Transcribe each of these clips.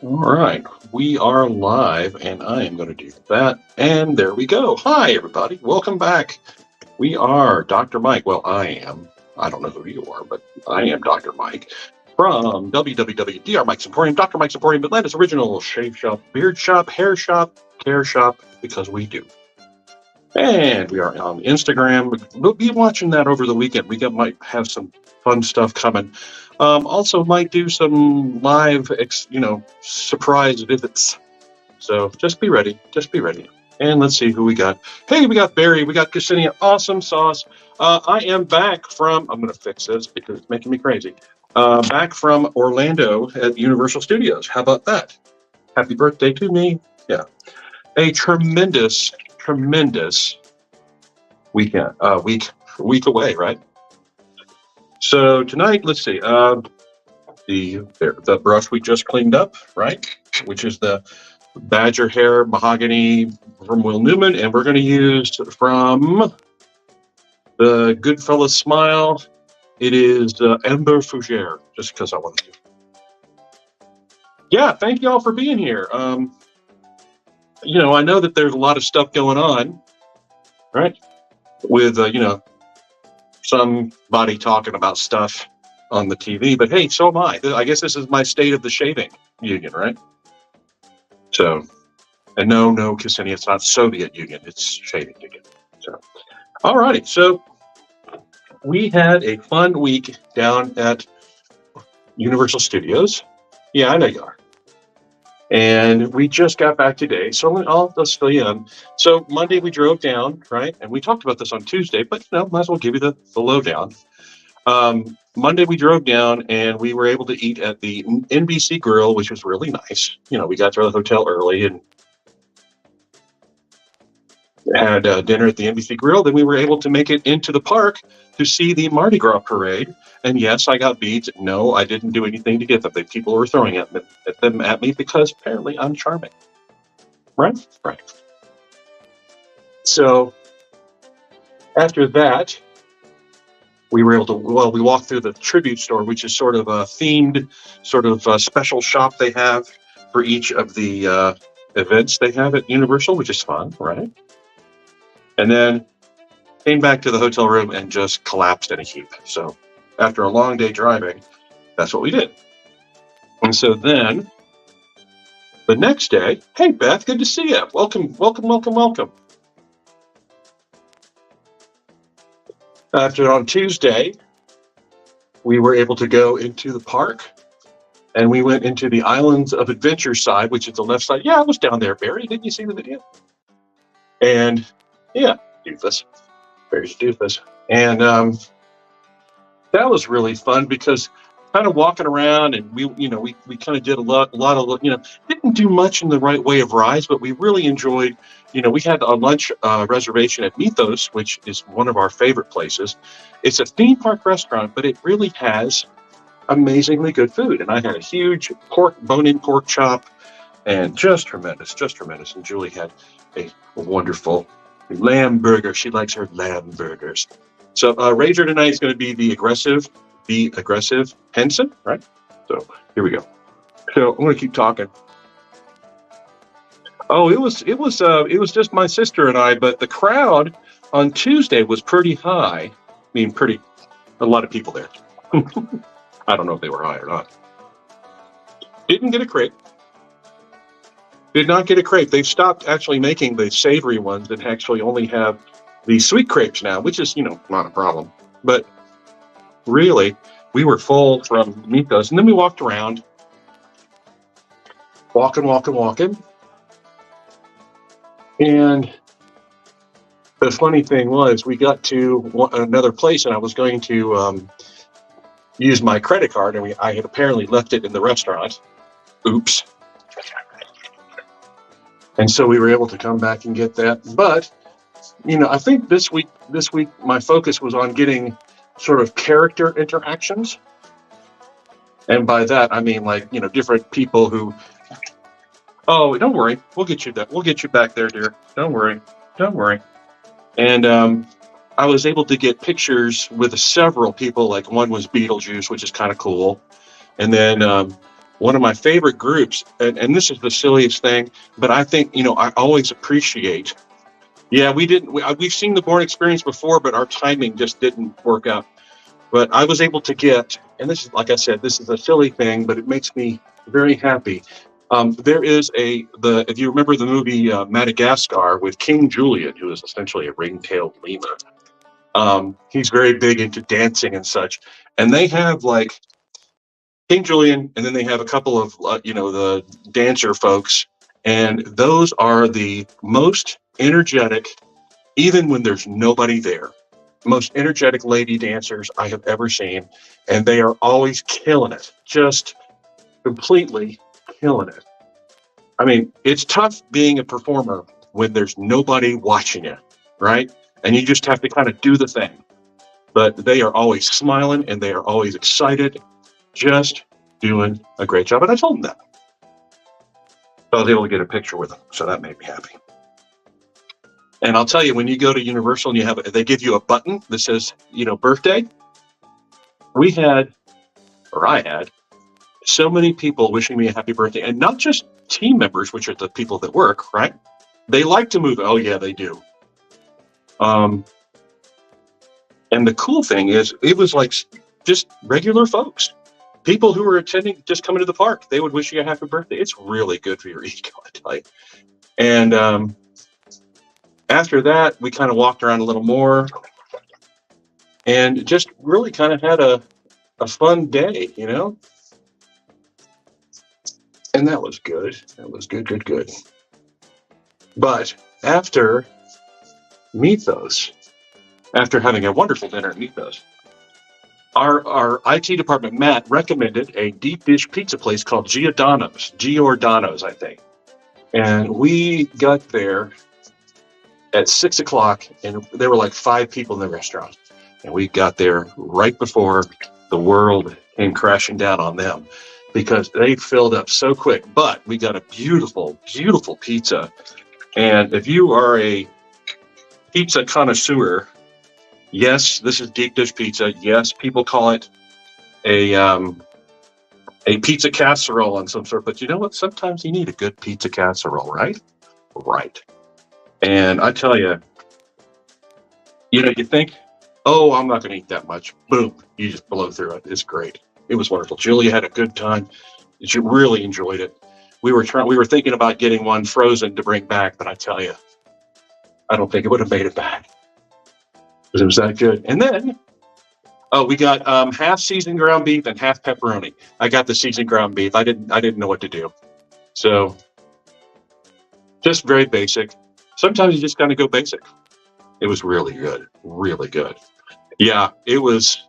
All right, we are live, and I am going to do that. And there we go. Hi, everybody. Welcome back. We are Dr. Mike. Well, I am. I don't know who you are, but I am Dr. Mike from www.dr Mike's Emporium, Dr. Mike's Emporium, Atlanta's original shave shop, beard shop, hair shop, care shop, because we do. And we are on Instagram. We'll be watching that over the weekend. Might have some fun stuff coming. Also, might do some live, surprise visits. So just be ready. Just be ready. And let's see who we got. Hey, we got Barry. We got Ksenia. Awesome sauce. I am back from. I'm going to fix this because it's making me crazy. Back from Orlando at Universal Studios. How about that? Happy birthday to me. Yeah. A tremendous weekend, week away, right? So tonight, let's see, the brush we just cleaned up, right? Which is the Badger Hair Mahogany from Will Newman, and we're going to use from the Goodfellas Smile. It is Amber Fougere, just because I wanted to. Yeah, thank you all for being here. I know that there's a lot of stuff going on, right? With, somebody talking about stuff on the TV, but hey, so am I. I guess this is my state of the shaving union, right? So, and no, Ksenia, it's not Soviet Union, it's shaving union. So, all righty. So, we had a fun week down at Universal Studios. Yeah, I know you are. And we just got back today, so let's fill you in. So Monday we drove down, right? And we talked about this on Tuesday, but might as well give you the lowdown. Monday we drove down, and we were able to eat at the NBC Grill, which was really nice. We got to the hotel early and had dinner at the NBC Grill. Then we were able to make it into the park to see the Mardi Gras parade. And yes, I got beads. No, I didn't do anything to get them. The people were throwing them at me because apparently I'm charming. Right? Right. So after that, we were able to, we walked through the tribute store, which is sort of a themed, sort of special shop they have for each of the events they have at Universal, which is fun, right? And then came back to the hotel room and just collapsed in a heap. So after a long day driving, that's what we did. And so then the next day, hey, Beth, good to see you. Welcome. After on Tuesday, we were able to go into the park, and we went into the Islands of Adventure side, which is the left side. Yeah, I was down there, Barry. Didn't you see the video? And yeah, doofus. Barry's doofus. And that was really fun because kind of walking around, and we kind of did a lot of, didn't do much in the right way of rides, but we really enjoyed, we had a lunch reservation at Mythos, which is one of our favorite places. It's a theme park restaurant, but it really has amazingly good food. And I had a huge bone-in pork chop, and just tremendous. And Julie had a wonderful lamb burger. She likes her lamb burgers. So Rager tonight is going to be the aggressive Henson, right? So here we go. So I'm going to keep talking. Oh, it was just my sister and I, but the crowd on Tuesday was pretty high. I mean, a lot of people there. I don't know if they were high or not. Didn't get a crepe. Did not get a crepe. They've stopped actually making the savory ones and actually only have the sweet crepes now, which is, not a problem. But really, we were full from Mythos. And then we walked around, walking. And the funny thing was, we got to another place, and I was going to use my credit card, and I had apparently left it in the restaurant. Oops. And so we were able to come back and get that. But, I think this week my focus was on getting sort of character interactions. And by that, I mean, different people who, oh, don't worry. We'll get you back there, dear. Don't worry. And I was able to get pictures with several people. Like one was Beetlejuice, which is kind of cool. And then one of my favorite groups, and this is the silliest thing, but I think, I always appreciate. Yeah, we've seen the Born Experience before, but our timing just didn't work out. But I was able to get, and this is, like I said, this is a silly thing, but it makes me very happy. There is if you remember the movie Madagascar with King Julian, who is essentially a ring-tailed lemur. He's very big into dancing and such. And they have like King Julian, and then they have a couple of, the dancer folks. And those are the most energetic, even when there's nobody there, most energetic lady dancers I have ever seen. And they are always killing it, just completely killing it. I mean, it's tough being a performer when there's nobody watching you, right? And you just have to kind of do the thing. But they are always smiling and they are always excited, just doing a great job. And I told them that. So I was able to get a picture with them, so that made me happy. And I'll tell you, when you go to Universal and they give you a button that says, birthday, I had so many people wishing me a happy birthday, and not just team members, which are the people that work, right? They like to move. Oh yeah, they do. And the cool thing is, it was like just regular folks, people who were attending, just coming to the park. They would wish you a happy birthday. It's really good for your ego, I tell you. And after that, we kind of walked around a little more and just really kind of had a fun day, And that was good. That was good. But after Mythos, after having a wonderful dinner at Mythos, our IT department, Matt, recommended a deep dish pizza place called Giordano's, I think. And we got there at 6 o'clock, and there were like 5 people in the restaurant. And we got there right before the world came crashing down on them, because they filled up so quick. But we got a beautiful, beautiful pizza. And if you are a pizza connoisseur, yes, this is deep dish pizza. Yes, people call it a pizza casserole on some sort. But you know what? Sometimes you need a good pizza casserole, right? Right. And I tell you, you think, oh, I'm not going to eat that much. Boom. You just blow through it. It's great. It was wonderful. Julia had a good time. She really enjoyed it. We were thinking about getting one frozen to bring back, but I tell you, I don't think it would have made it back, because it was that good. And then, we got half seasoned ground beef and half pepperoni. I got the seasoned ground beef. I didn't know what to do. So just very basic. Sometimes you just kind of go basic. It was really good. Really good. Yeah, it was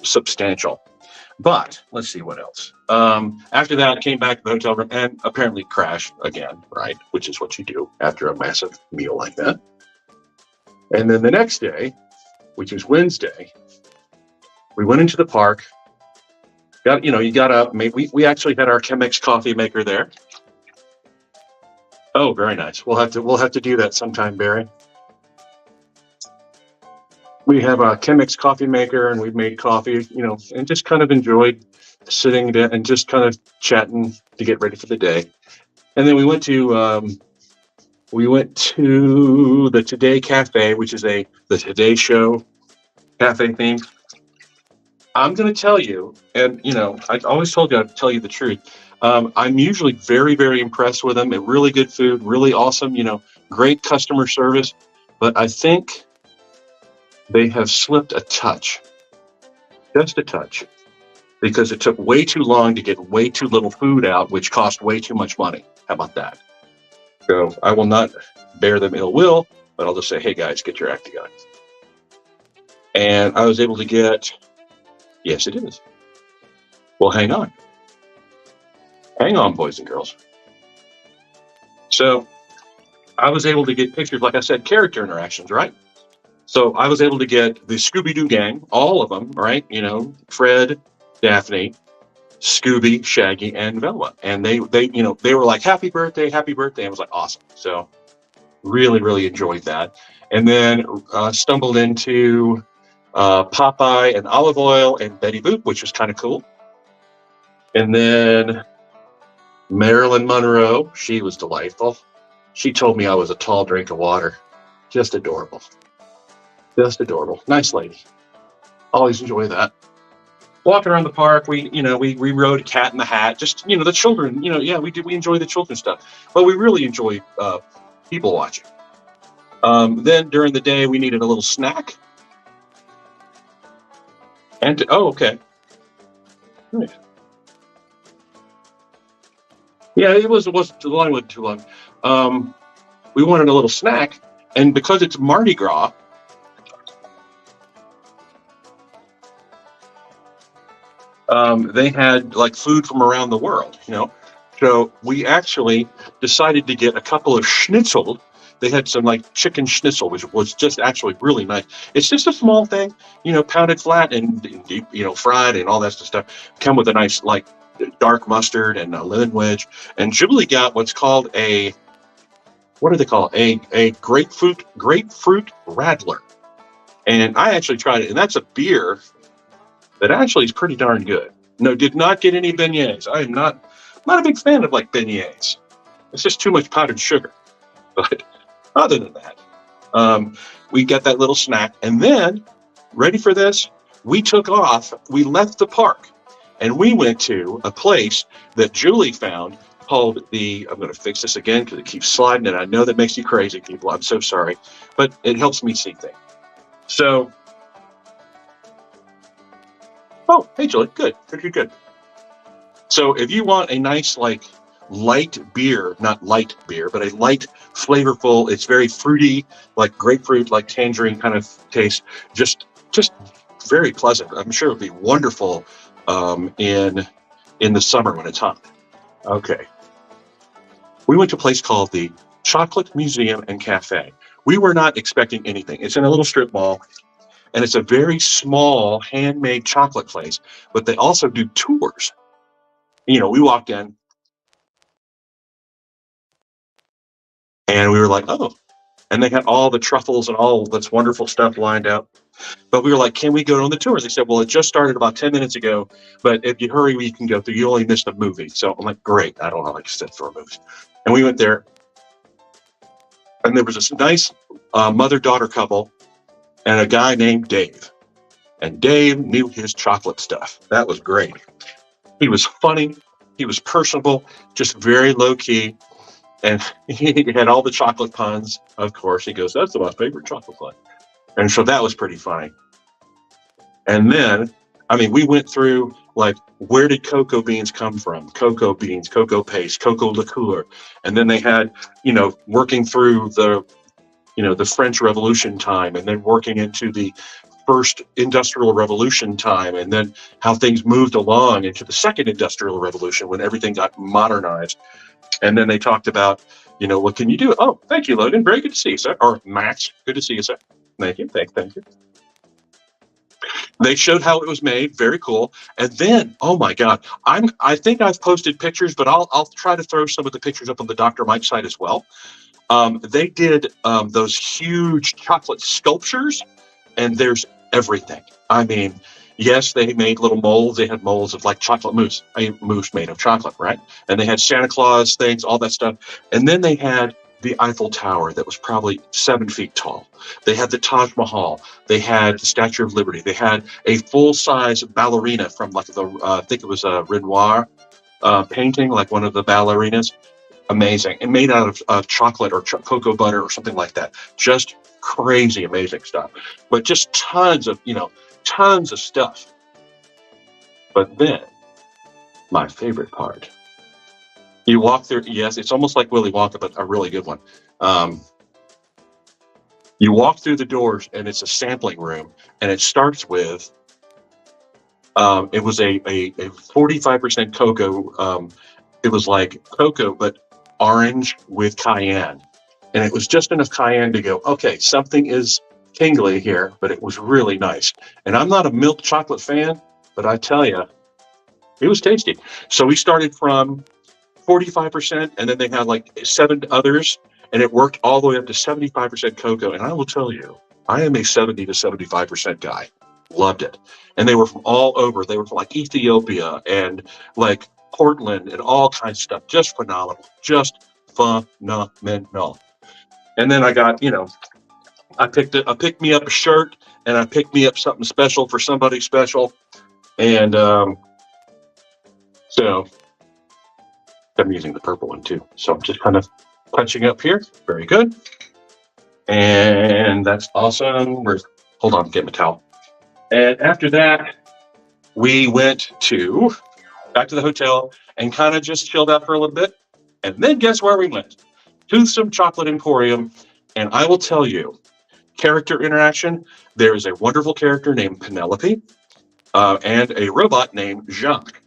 substantial. But let's see what else. After that, I came back to the hotel room and apparently crashed again, right? Which is what you do after a massive meal like that. And then the next day, which was Wednesday, we went into the park. You got up. We actually had our Chemex coffee maker there. Oh, very nice. We'll have to do that sometime, Barry. We have a Chemex coffee maker, and we've made coffee, and just kind of enjoyed sitting there and just kind of chatting to get ready for the day. And then we went to the Today Cafe, which is the Today Show cafe theme. I'm going to tell you, and I always told you I'd tell you the truth. I'm usually very, very impressed with them. Really good food, really awesome, great customer service. But I think they have slipped a touch, just a touch, because it took way too long to get way too little food out, which cost way too much money. How about that? So I will not bear them ill will, but I'll just say, hey guys, get your act together. And I was able to get, yes, it is. Well, hang on. Hang on, boys and girls. So I was able to get pictures, like I said, character interactions, right? So I was able to get the Scooby-Doo gang, all of them, right? Fred, Daphne, Scooby, Shaggy, and Velma. And they were like, happy birthday, happy birthday. I was like, awesome. So really, really enjoyed that. And then stumbled into Popeye and Olive Oil and Betty Boop, which was kind of cool. And then Marilyn Monroe, she was delightful. She told me I was a tall drink of water. Just adorable. Just adorable. Nice lady. Always enjoy that. Walking around the park, we rode Cat in the Hat. Just the children. Yeah, we enjoy the children's stuff, but we really enjoy people watching. Then during the day, we needed a little snack. And oh, okay, right. Yeah, it was the line wasn't too long. We wanted a little snack, and because it's Mardi Gras, they had like food from around the world. So we actually decided to get a couple of schnitzel. They had some like chicken schnitzel, which was just actually really nice. It's just a small thing, pounded flat and deep, fried and all that stuff. Come with a nice like dark mustard and a lemon wedge. And Julie got what's called what do they call it? A grapefruit radler. And I actually tried it, and that's a beer that actually is pretty darn good. No, did not get any beignets. I am not a big fan of like beignets. It's just too much powdered sugar. But other than that, we got that little snack, and then ready for this? We took off. We left the park, and we went to a place that Julie found called I'm going to fix this again because it keeps sliding, and I know that makes you crazy, people. I'm so sorry, but it helps me see things. So, oh, hey, Julie, good. So if you want a nice, like, light beer, not light beer, but a light, flavorful, it's very fruity, like grapefruit, like tangerine kind of taste, just very pleasant. I'm sure it would be wonderful in the summer when it's hot. Okay. We went to a place called the Chocolate Museum and Cafe. We were not expecting anything. It's in a little strip mall, and it's a very small handmade chocolate place, but they also do tours. We walked in and we were like, oh, and they had all the truffles and all this wonderful stuff lined up. But we were like, can we go on the tour? They said, well, it just started about 10 minutes ago, but if you hurry, we can go through. You only missed a movie. So I'm like, great. I don't know, like sit for a movie. And we went there, and there was this nice mother-daughter couple and a guy named Dave. And Dave knew his chocolate stuff. That was great. He was funny. He was personable, just very low-key. And he had all the chocolate puns, of course. He goes, that's my favorite chocolate pun. And so that was pretty funny. And then, we went through, like, where did cocoa beans come from? Cocoa beans, cocoa paste, cocoa liqueur. And then they had, working through the French Revolution time, and then working into the first industrial revolution time, and then how things moved along into the second industrial revolution when everything got modernized. And then they talked about, what can you do? Oh, thank you, Logan. Very good to see you, sir. Or Max, good to see you, sir. Thank you. Thank you. They showed how it was made. Very cool. And then, oh my God, I think I've posted pictures, but I'll try to throw some of the pictures up on the Dr. Mike site as well. They did those huge chocolate sculptures, and there's everything. Yes, they made little molds. They had molds of like chocolate mousse, a mousse made of chocolate, right? And they had Santa Claus things, all that stuff. And then they had the Eiffel Tower that was probably 7 feet tall. They had the Taj Mahal. They had the Statue of Liberty. They had a full-size ballerina from like I think it was a Renoir painting, like one of the ballerinas. Amazing. And made out of chocolate or cocoa butter or something like that. Just crazy, amazing stuff. But just tons of stuff. But then, my favorite part. You walk through, yes, it's almost like Willy Wonka, but a really good one. You walk through the doors, and it's a sampling room, and it starts with, it was a 45% cocoa. It was like cocoa, but orange with cayenne. And it was just enough cayenne to go, okay, something is tingly here, but it was really nice. And I'm not a milk chocolate fan, but I tell you, it was tasty. So we started from 45%, and then they had like 7 others, and it worked all the way up to 75% cocoa. And I will tell you, I am a 70 to 75% guy. Loved it. And they were from all over. They were from like Ethiopia and like Portland and all kinds of stuff. Just phenomenal. Just phenomenal. And then I got, I picked me up a shirt, and I picked me up something special for somebody special. And so I'm using the purple one too. So I'm just kind of punching up here. Very good. And that's awesome. Hold on, get my towel. And after that, we went back to the hotel and kind of just chilled out for a little bit. And then guess where we went? Toothsome Chocolate Emporium. And I will tell you, character interaction, there is a wonderful character named Penelope and a robot named Jacques.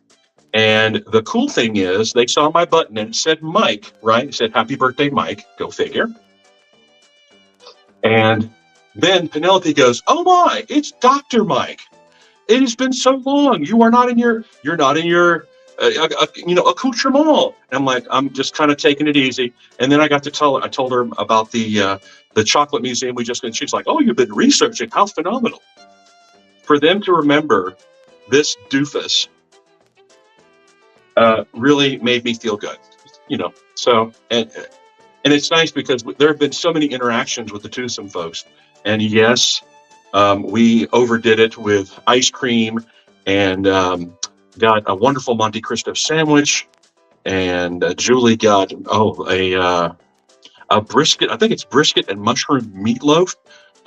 And the cool thing is, they saw my button and it said Mike, right? It said, "Happy birthday, Mike." Go figure. And then Penelope goes, "Oh my, it's Dr. Mike. It has been so long. You're not in your accoutrement." And I'm like, I'm just kind of taking it easy. And then I told her about the chocolate museum we just went. She's like, "Oh, you've been researching. How phenomenal." For them to remember this doofus really made me feel good, So, and it's nice because there have been so many interactions with the Toothsome folks. And yes, we overdid it with ice cream and got a wonderful Monte Cristo sandwich. And Julie got, a brisket. I think it's brisket and mushroom meatloaf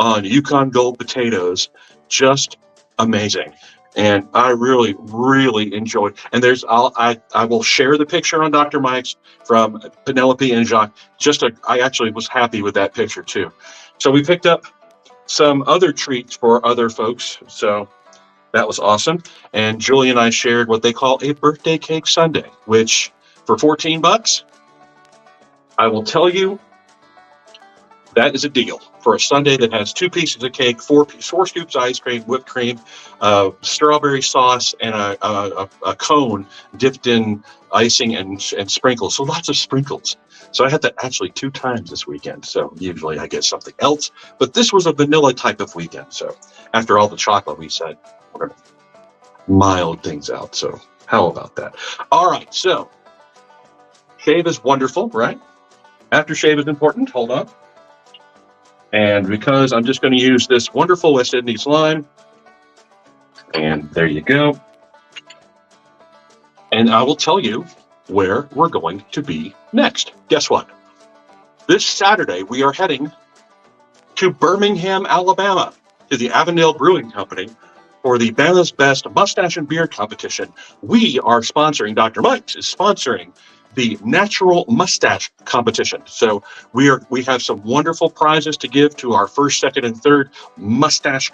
on Yukon Gold potatoes. Just amazing. And I really, really enjoyed. And I will share the picture on Dr. Mike's from Penelope and Jacques. I actually was happy with that picture too. So we picked up some other treats for other folks. So that was awesome. And Julie and I shared what they call a birthday cake sundae, which for $14, I will tell you, that is a deal for a sundae that has 2 pieces of cake, 4 scoops of ice cream, whipped cream, strawberry sauce, and a cone dipped in icing and sprinkles. So lots of sprinkles. So I had that actually 2 times this weekend. So usually I get something else, but this was a vanilla type of weekend. So after all the chocolate, we said we're going to mild things out. So how about that? All right. So shave is wonderful, right? Aftershave is important. Hold on. And because I'm just going to use this wonderful West Indies lime, and there you go. And I will tell you where we're going to be next. Guess what? This Saturday, we are heading to Birmingham, Alabama, to the Avondale Brewing Company for the Bama's Best Mustache and Beard competition. We are sponsoring, Dr. Mike's is sponsoring the Natural Mustache competition. So we have some wonderful prizes to give to our first, second, and third mustache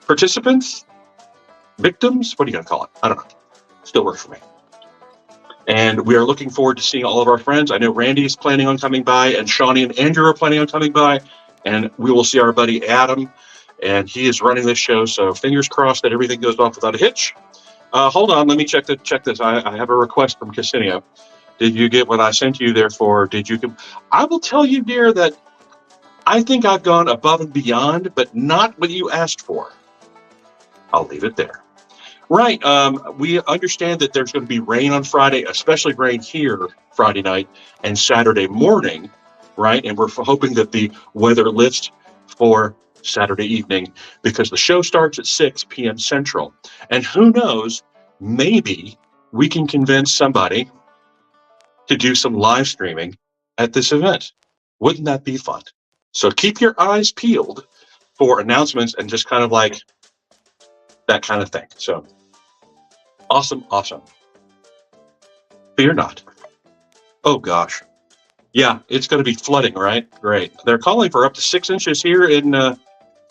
participants, victims. What are you going to call it? I don't know. Still works for me. And we are looking forward to seeing all of our friends. I know Randy is planning on coming by, and Shawnee and Andrew are planning on coming by, and we will see our buddy Adam, and he is running this show. So fingers crossed that everything goes off without a hitch. Hold on, let me check this. I have a request from Ksenia. Did you get what I sent you? Therefore, I will tell you, dear, that I think I've gone above and beyond, but not what you asked for. I'll leave it there. Right. We understand that there's going to be rain on Friday, especially rain here Friday night and Saturday morning, right? And we're hoping that the weather lifts for Saturday evening because the show starts at 6 p.m. Central. And who knows, maybe we can convince somebody to do some live streaming at this event. Wouldn't that be fun? So keep your eyes peeled for announcements and just kind of like that kind of thing. So awesome. Fear not. Oh gosh. Yeah, it's going to be flooding, right? Great. They're calling for up to 6 inches here in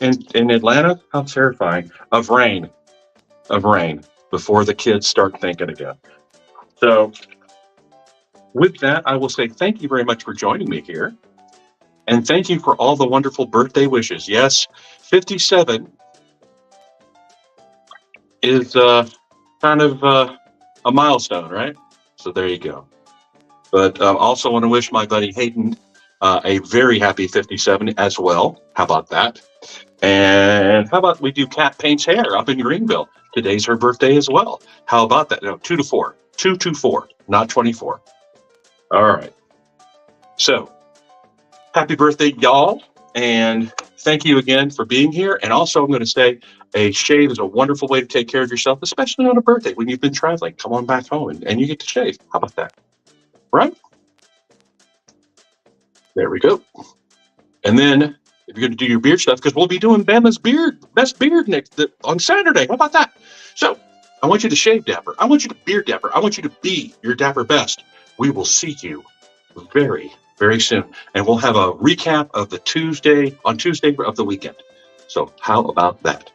Atlanta. How terrifying. Of rain before the kids start thinking again. So with that, I will say thank you very much for joining me here. And thank you for all the wonderful birthday wishes. Yes, 57 is kind of a milestone, right? So there you go. But also want to wish my buddy Hayden a very happy 57 as well. How about that? And how about we do Kat Paints Hair up in Greenville? Today's her birthday as well. How about that? No, 2 to 4. 2 to 4, not 24. All right. So, happy birthday, y'all. And thank you again for being here. And also, I'm going to say a shave is a wonderful way to take care of yourself, especially on a birthday when you've been traveling. Come on back home and you get to shave. How about that? Right? There we go. And then if you're going to do your beard stuff, because we'll be doing Bama's best beard on Saturday. How about that? So I want you to shave dapper. I want you to beard dapper. I want you to be your dapper best. We will see you very, very soon. And we'll have a recap of the Tuesday of the weekend. So how about that?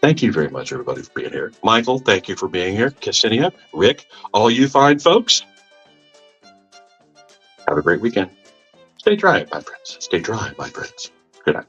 Thank you very much, everybody, for being here. Michael, thank you for being here. Ksenia, Rick, all you fine folks. Have a great weekend. Stay dry, my friends. Stay dry, my friends. Good night.